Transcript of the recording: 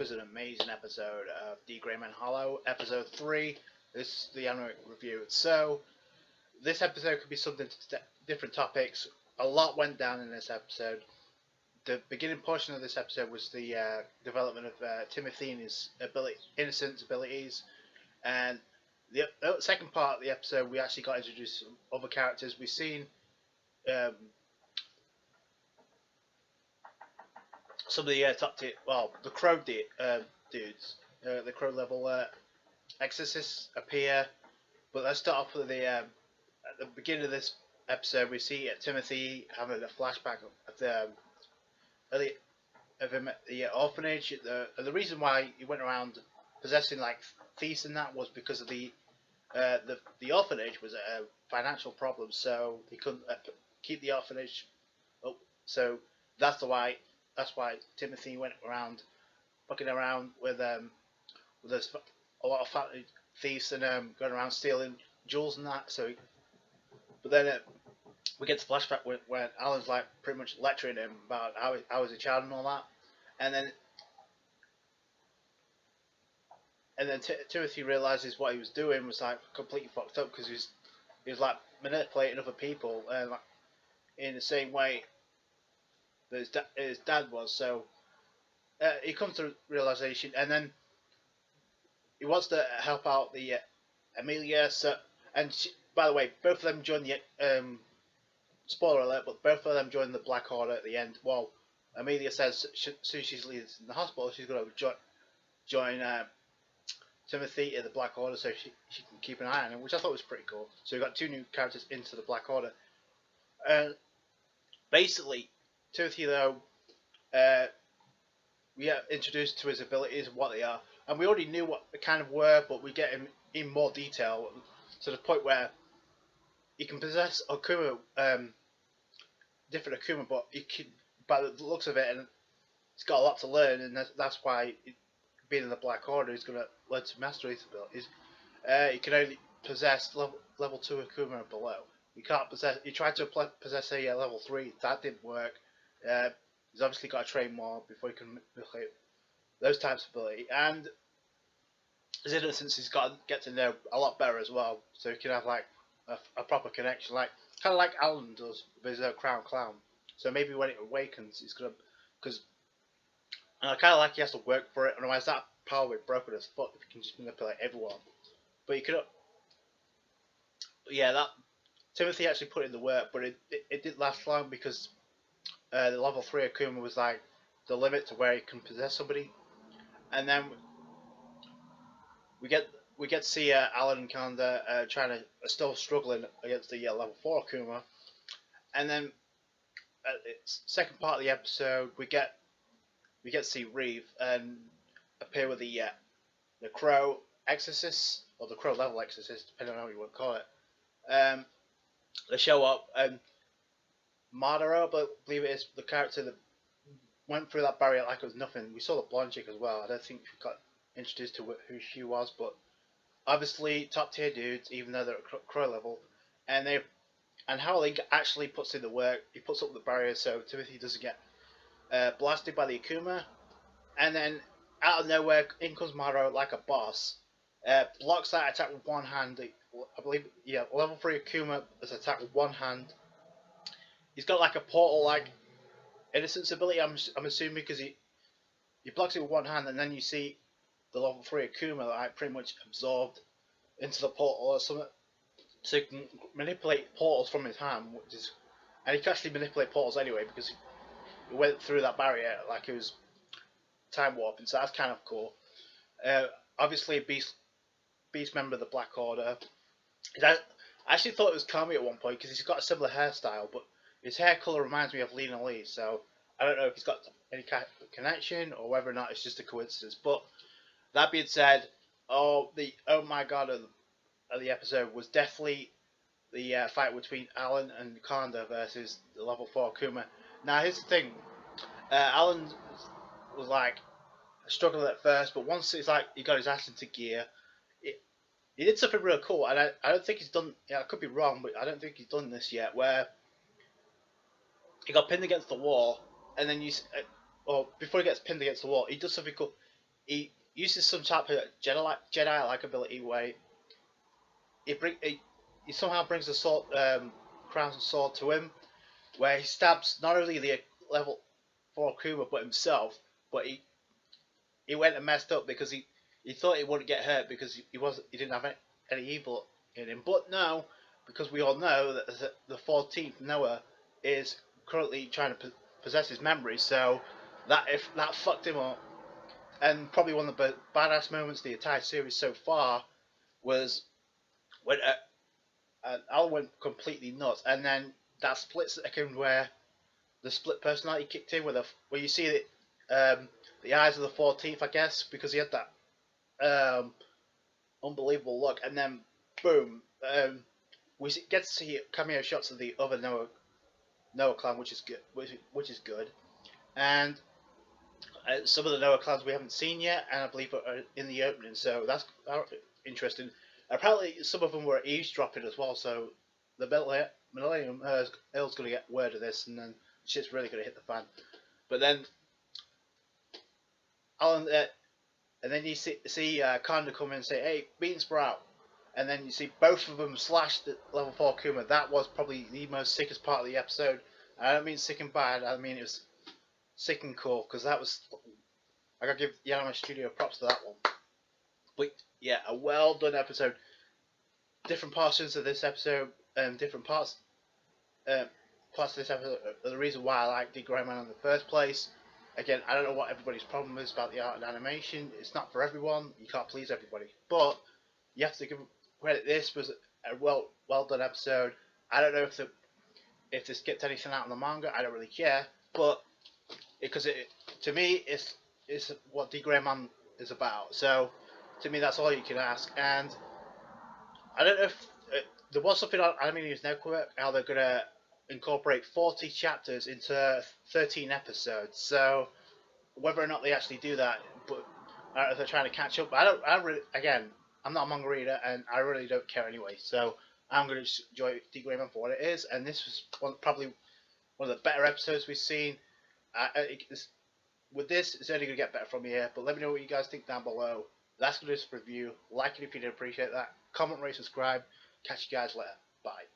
was an amazing episode of the Grey Man Hallow, episode 3. This is the anime review. So, this episode could be something to different topics. A lot went down in this episode. The beginning portion of this episode was the development of Timothy and his innocence abilities, and the second part of the episode we actually got introduced to some other characters. We've seen some of the top tier, the crow dudes, the crow level exorcists appear. But let's start off with the at the beginning of this episode. We see Timothy having a flashback of him at the orphanage. The reason why he went around possessing like thieves and that was because of the orphanage was a financial problem, so he couldn't keep the orphanage up. So that's why Timothy went around fucking around with a lot of thieves and going around stealing jewels and that. So, but then we get to flashback when Alan's like pretty much lecturing him about how he was a child and all that, and then Timothy realizes what he was doing was like completely fucked up, because he was like manipulating other people like in the same way that his dad was. So he comes to realization, and then he wants to help out the Amelia. So, and by the way, both of them join the spoiler alert, but both of them join the Black Order at the end. Well, Amelia says as soon as she's leaving the hospital, she's going to join Timothy in the Black Order, so she can keep an eye on him, which I thought was pretty cool. So we got two new characters into the Black Order. Basically, Timothy though, we are introduced to his abilities and what they are, and we already knew what they kind of were, but we get him in more detail to the point where he can possess Akuma, different Akuma, but he can, by the looks of it, and he's got a lot to learn, and that's why being in the Black Order is going to learn to master his abilities. He can only possess level 2 Akuma and below. He can't possess. He tried to possess a level 3. That didn't work. He's obviously got to train more before he can manipulate those types of ability. And his innocence, he's got to get to know a lot better as well, so he can have like a proper connection, like kind of like Alan does with his crown clown. So maybe when it awakens, he's gonna, because I kind of like he has to work for it. Otherwise, that power would be broken as fuck if he can just manipulate everyone. But he could, yeah, that Timothy actually put in the work, but it didn't last long, because the level 3 Akuma was like the limit to where he can possess somebody. And then we get to see Alan and Kanda still struggling against the level 4 Akuma. And then at the second part of the episode, we get to see Reeve and appear with the Crow Exorcist, or the Crow level Exorcist, depending on how you want to call it. They show up, and Madara, I believe it is the character that went through that barrier like it was nothing. We saw the blonde chick as well. I don't think we got introduced to who she was, but obviously top tier dudes, even though they're at Crow level, and Hallow actually puts in the work. He puts up the barrier so Timothy doesn't get blasted by the Akuma, and then out of nowhere in comes Madara like a boss, blocks that attack with one hand. I believe, yeah, level 3 Akuma is attacked with one hand. He's got like a portal like innocence ability, I'm assuming, because he blocks it with one hand, and then you see the level 3 Akuma like pretty much absorbed into the portal or something, so he can manipulate portals from his hand, and he can actually manipulate portals anyway, because he went through that barrier like it was time warping, so that's kind of cool. Obviously a beast member of the Black Order. I actually thought it was Kami at one point, because he's got a similar hairstyle, but his hair colour reminds me of Lena Lee, so I don't know if he's got any kind of connection or whether or not it's just a coincidence. But that being said, oh my god of the episode was definitely the fight between Alan and Kanda versus the level 4 Akuma. Now here's the thing, Alan was like struggling at first, but once it's like he got his ass into gear, he did something real cool, and I don't think he's done. Yeah, I could be wrong, but I don't think he's done this yet. Where he got pinned against the wall, and then or before he gets pinned against the wall, he does something cool. he uses some type of Jedi-like ability where he somehow brings the sword, crown and sword to him, where he stabs not only the level 4 Kuma but himself, but he went and messed up because he thought he wouldn't get hurt because he didn't have any evil in him. But no, because we all know that the 14th Noah is currently trying to possess his memories, so that fucked him up. And probably one of the badass moments of the entire series so far was when Al went completely nuts, and then that split second where the split personality kicked in, where you see the eyes of the 14th, I guess, because he had that unbelievable look, and then boom, we get to see cameo shots of the other Noah clan, which is good, which is good, and some of the Noah clans we haven't seen yet, and I believe are in the opening, so that's interesting. Apparently, some of them were eavesdropping as well, so the Millennium Earl's going to get word of this, and then shit's really going to hit the fan. But then, Alan, and then you see Kanda come in and say, "Hey, Bean Sprout," and then you see both of them slash the level 4 Kuma. That was probably the most sickest part of the episode. I don't mean sick and bad. I mean it was sick and cool, because that was, I gotta give the Anime Studio props to that one. But yeah, a well done episode. Different portions of this episode, different parts of this episode are the reason why I like the Gray Man in the first place. Again, I don't know what everybody's problem is about the art and animation. It's not for everyone. You can't please everybody, but you have to give credit. This was a well done episode. I don't know if this gets anything out in the manga. I don't really care, but because to me it's what the Gray Man is about. So to me that's all you can ask. And I don't know if there was something on Anime News Network how they're gonna incorporate 40 chapters into 13 episodes. So whether or not they actually do that, but I don't know if they're trying to catch up. I don't really. Again, I'm not a manga reader, and I really don't care anyway. So I'm gonna just enjoy the Gray Man for what it is. And this was probably one of the better episodes we've seen. With this, it's only going to get better from here, but let me know what you guys think down below. That's going to do this review. Like it if you did appreciate that. Comment, rate, subscribe. Catch you guys later. Bye.